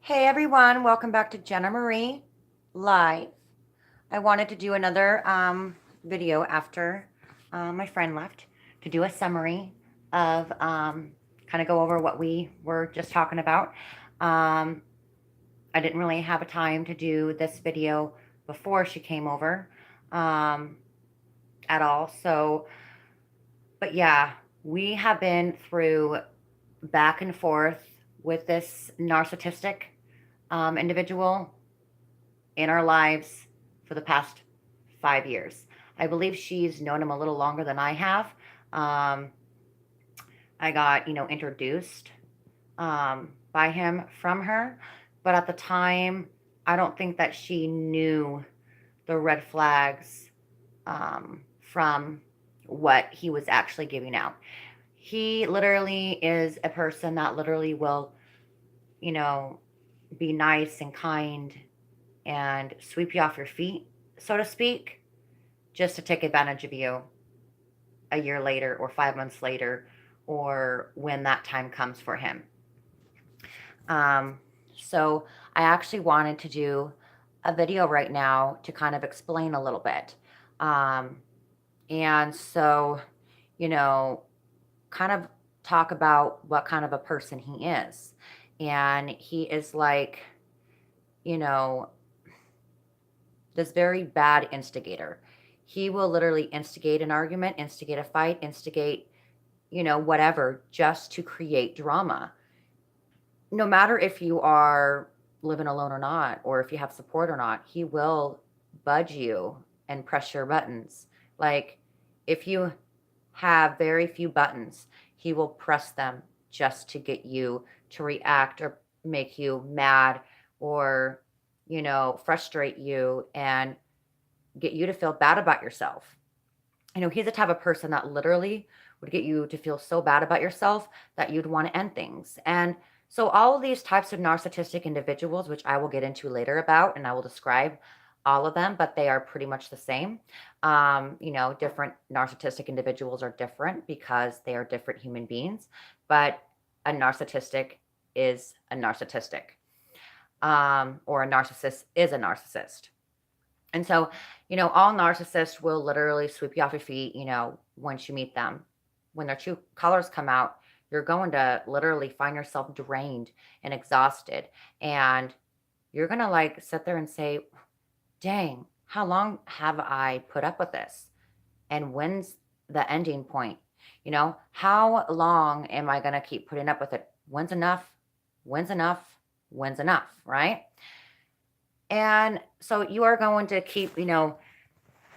Hey everyone, welcome back to Jenna Marie Live. I wanted to do another video after my friend left to do a summary of kind of go over what we were just talking about. Um, I didn't really have a time to do this video before she came over um, at all. But yeah, we have been through back and forth with this narcissistic individual in our lives for the past 5 years. I believe she's known him a little longer than I have. Um, I got, introduced by him from her, but at the time, I don't think that she knew the red flags from what he was actually giving out. He literally is a person that literally will, you know, be nice and kind and sweep you off your feet, so to speak, just to take advantage of you a year later or 5 months later or when that time comes for him. Um, so I actually wanted to do a video right now to kind of explain a little bit. Um, and so, you know, kind of talk about what kind of a person he is. And he is like, you know, this very bad instigator. He will literally instigate an argument, instigate a fight, instigate, whatever, just to create drama. No matter if you are living alone or not, or if you have support or not, he will budge you and press your buttons. Like if you have very few buttons, he will press them just to get you to react or make you mad or, frustrate you and get you to feel bad about yourself. He's the type of person that literally would get you to feel so bad about yourself that you'd want to end things. And so, all of these types of narcissistic individuals, which I will get into later about, and I will describe all of them, but they are pretty much the same. Different narcissistic individuals are different because they are different human beings, but a narcissistic is a narcissistic, or a narcissist is a narcissist. And so, all narcissists will literally sweep you off your feet, once you meet them. When their true colors come out, you're going to literally find yourself drained and exhausted. And you're going to like sit there and say, dang, how long have I put up with this? And when's the ending point? How long am I going to keep putting up with it? When's enough? When's enough? When's enough? Right? And so you are going to keep,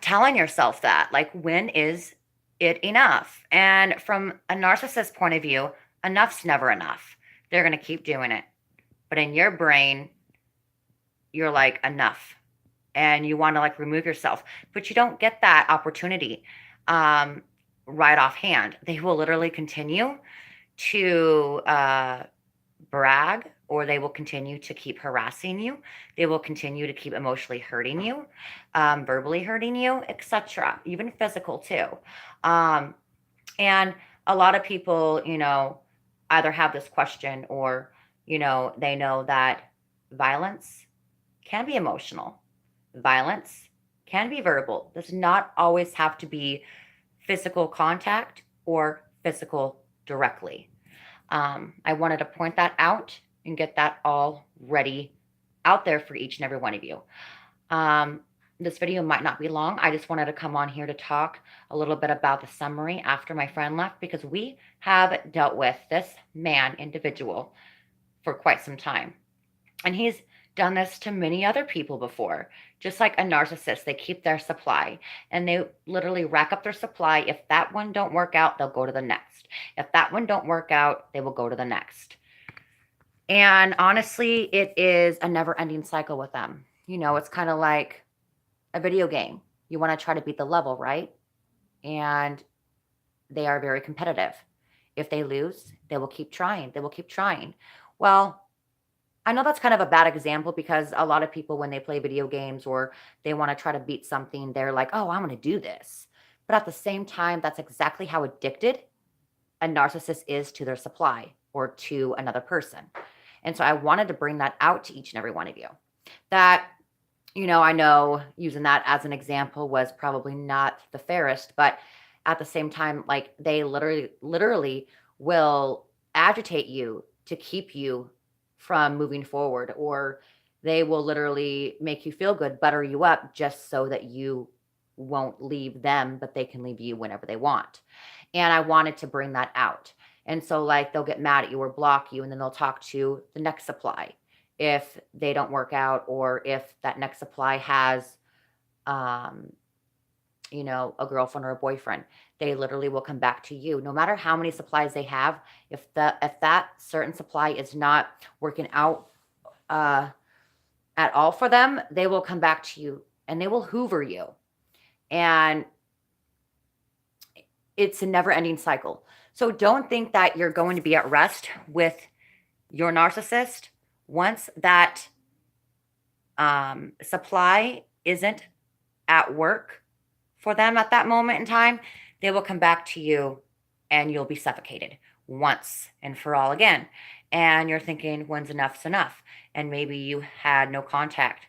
telling yourself that, like, when is it enough? And from a narcissist point of view, enough's never enough. They're going to keep doing it. But in your brain, you're like, enough. And you want to like remove yourself. But you don't get that opportunity right offhand. They will literally continue to brag, or they will continue to keep harassing you. They will continue to keep emotionally hurting you, verbally hurting you, etc., even physical too. Um, and a lot of people, either have this question or, they know that violence can be emotional. Violence can be verbal. Does not always have to be physical contact or physical directly. I wanted to point that out and get that all ready out there for each and every one of you. Um, this video might not be long. I just wanted to come on here to talk a little bit about the summary after my friend left, because we have dealt with this man individual for quite some time. And he's done this to many other people before. Just like a narcissist, they keep their supply and they literally rack up their supply. If that one don't work out, they'll go to the next. If that one don't work out, they will go to the next. And honestly, it is a never-ending cycle with them. It's kind of like a video game. You want to try to beat the level, right? And they are very competitive. If they lose, they will keep trying. They will keep trying. Well, I know that's kind of a bad example because a lot of people, when they play video games or they want to try to beat something, they're like, oh, I'm going to do this. But at the same time, that's exactly how addicted a narcissist is to their supply or to another person. And so I wanted to bring that out to each and every one of you. That, I know using that as an example was probably not the fairest, but at the same time, like they literally will agitate you to keep you from moving forward, or they will literally make you feel good, butter you up just so that you won't leave them, but they can leave you whenever they want. And I wanted to bring that out. And so, like, they'll get mad at you or block you, and then they'll talk to the next supply if they don't work out, or if that next supply has, um, a girlfriend or a boyfriend. They literally will come back to you, no matter how many supplies they have. If that certain supply is not working out at all for them, they will come back to you and they will hoover you. And it's a never-ending cycle. So don't think that you're going to be at rest with your narcissist once that supply isn't at work for them at that moment in time. They will come back to you and you'll be suffocated once and for all again. And you're thinking, when's enough's enough? And maybe you had no contact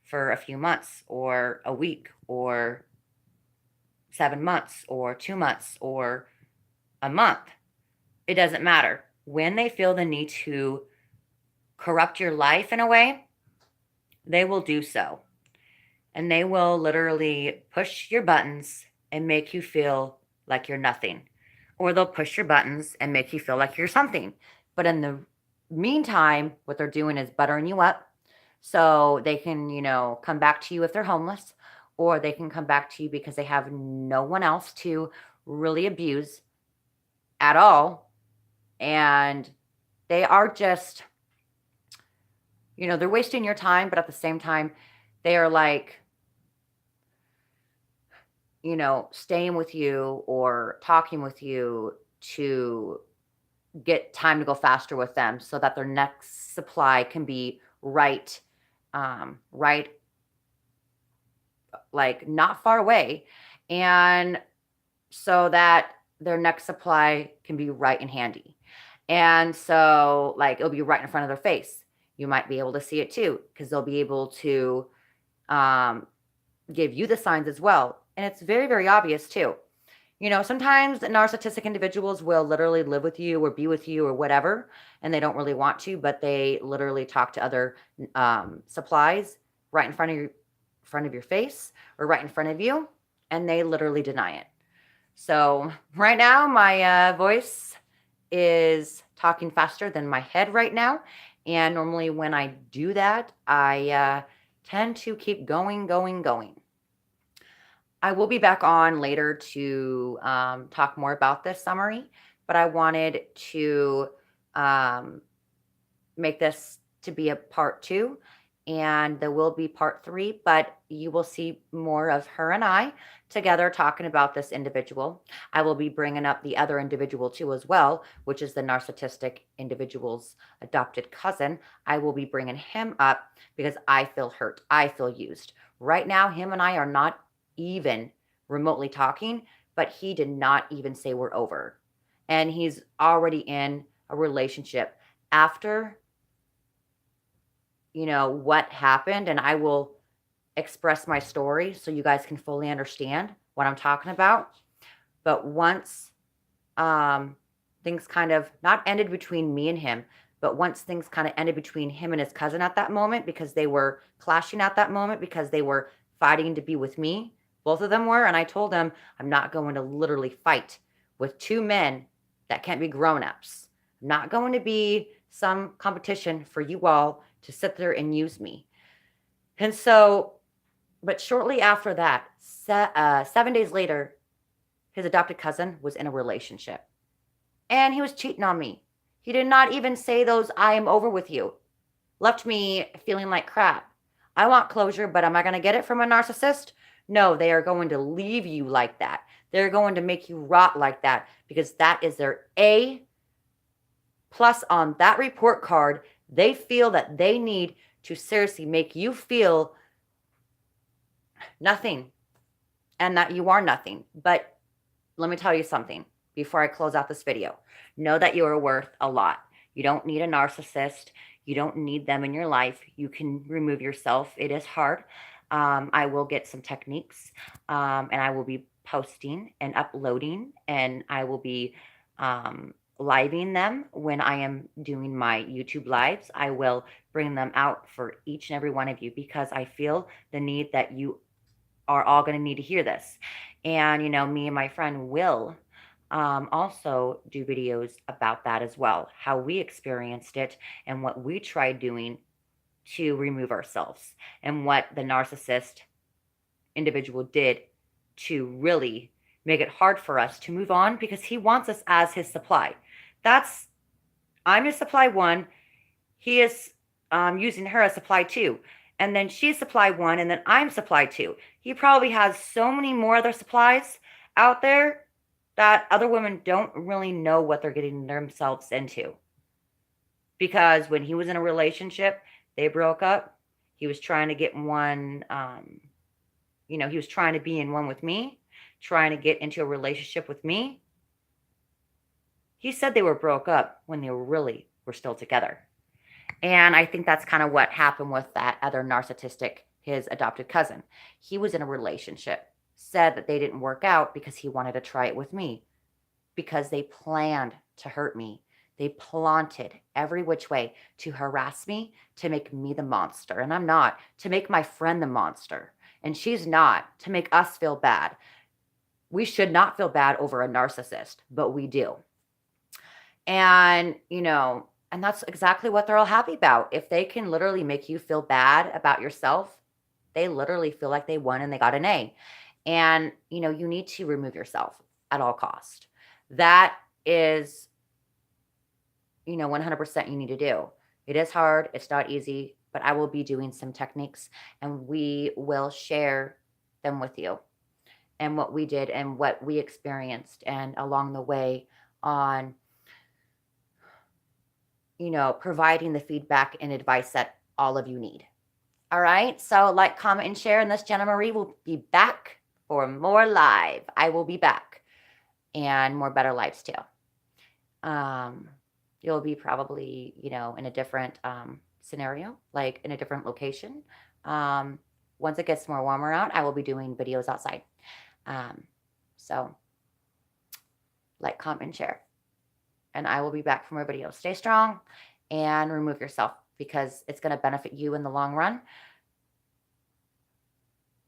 for a few months or a week or 7 months or 2 months or a month. It doesn't matter. When they feel the need to corrupt your life in a way, they will do so. And they will literally push your buttons and make you feel like you're nothing. Or they'll push your buttons and make you feel like you're something. But in the meantime, what they're doing is buttering you up so they can, come back to you if they're homeless, or they can come back to you because they have no one else to really abuse at all. And they are just, they're wasting your time, but at the same time, they are like, staying with you or talking with you to get time to go faster with them so that their next supply can be right, like not far away. And so that their next supply can be right and handy. And so, like, it'll be right in front of their face. You might be able to see it too, because they'll be able to give you the signs as well. And it's very, very obvious too. Sometimes narcissistic individuals will literally live with you or be with you or whatever, and they don't really want to, but they literally talk to other supplies right in front of your face or right in front of you, and they literally deny it. So right now, my voice is talking faster than my head right now. And normally when I do that, I tend to keep going. I will be back on later to talk more about this summary, but I wanted to make this to be a part 2, and there will be part 3, but you will see more of her and I together talking about this individual. I will be bringing up the other individual too as well, which is the narcissistic individual's adopted cousin. I will be bringing him up because I feel hurt. I feel used. Right now, him and I are not even remotely talking, but he did not even say we're over. And he's already in a relationship after, what happened. And I will express my story so you guys can fully understand what I'm talking about. But once things kind of not ended between me and him, but once things kind of ended between him and his cousin at that moment, because they were clashing at that moment, because they were fighting to be with me. Both of them were. And I told them, I'm not going to literally fight with 2 men that can't be grown-ups. I'm not going to be some competition for you all to sit there and use me. And so, but shortly after that, 7 days later, his adopted cousin was in a relationship. And he was cheating on me. He did not even say those, I am over with you. Left me feeling like crap. I want closure, but am I going to get it from a narcissist? No, they are going to leave you like that. They're going to make you rot like that because that is their A plus on that report card. They feel that they need to seriously make you feel nothing and that you are nothing. But let me tell you something before I close out this video. Know that you are worth a lot. You don't need a narcissist. You don't need them in your life. You can remove yourself. It is hard. I will get some techniques, and I will be posting and uploading, and I will be living them when I am doing my YouTube lives. I will bring them out for each and every one of you because I feel the need that you are all going to need to hear this. And, me and my friend will also do videos about that as well, how we experienced it and what we tried doing to remove ourselves and what the narcissist individual did to really make it hard for us to move on because he wants us as his supply. I'm his supply one. He is using her as supply two. And then she's supply one, and then I'm supply two. He probably has so many more other supplies out there that other women don't really know what they're getting themselves into. Because when he was in a relationship, they broke up. He was trying to get one, he was trying to be in one with me, trying to get into a relationship with me. He said they were broke up when they were still together. And I think that's kind of what happened with that other narcissistic, his adopted cousin. He was in a relationship, said that they didn't work out because he wanted to try it with me, because they planned to hurt me. They planted every which way to harass me, to make me the monster. And I'm not, to make my friend the monster. And she's not, to make us feel bad. We should not feel bad over a narcissist, but we do. And, and that's exactly what they're all happy about. If they can literally make you feel bad about yourself, they literally feel like they won and they got an A. And, you need to remove yourself at all cost. That is, 100% you need to do. It is hard. It's not easy, but I will be doing some techniques and we will share them with you and what we did and what we experienced and along the way on providing the feedback and advice that all of you need. All right. So like, comment, and share. And this Jenna Marie will be back for more live. I will be back and more better lives too. You'll be probably, in a different scenario, like in a different location. Once it gets more warmer out, I will be doing videos outside. So like, comment, and share. And I will be back for more videos. Stay strong and remove yourself because it's going to benefit you in the long run.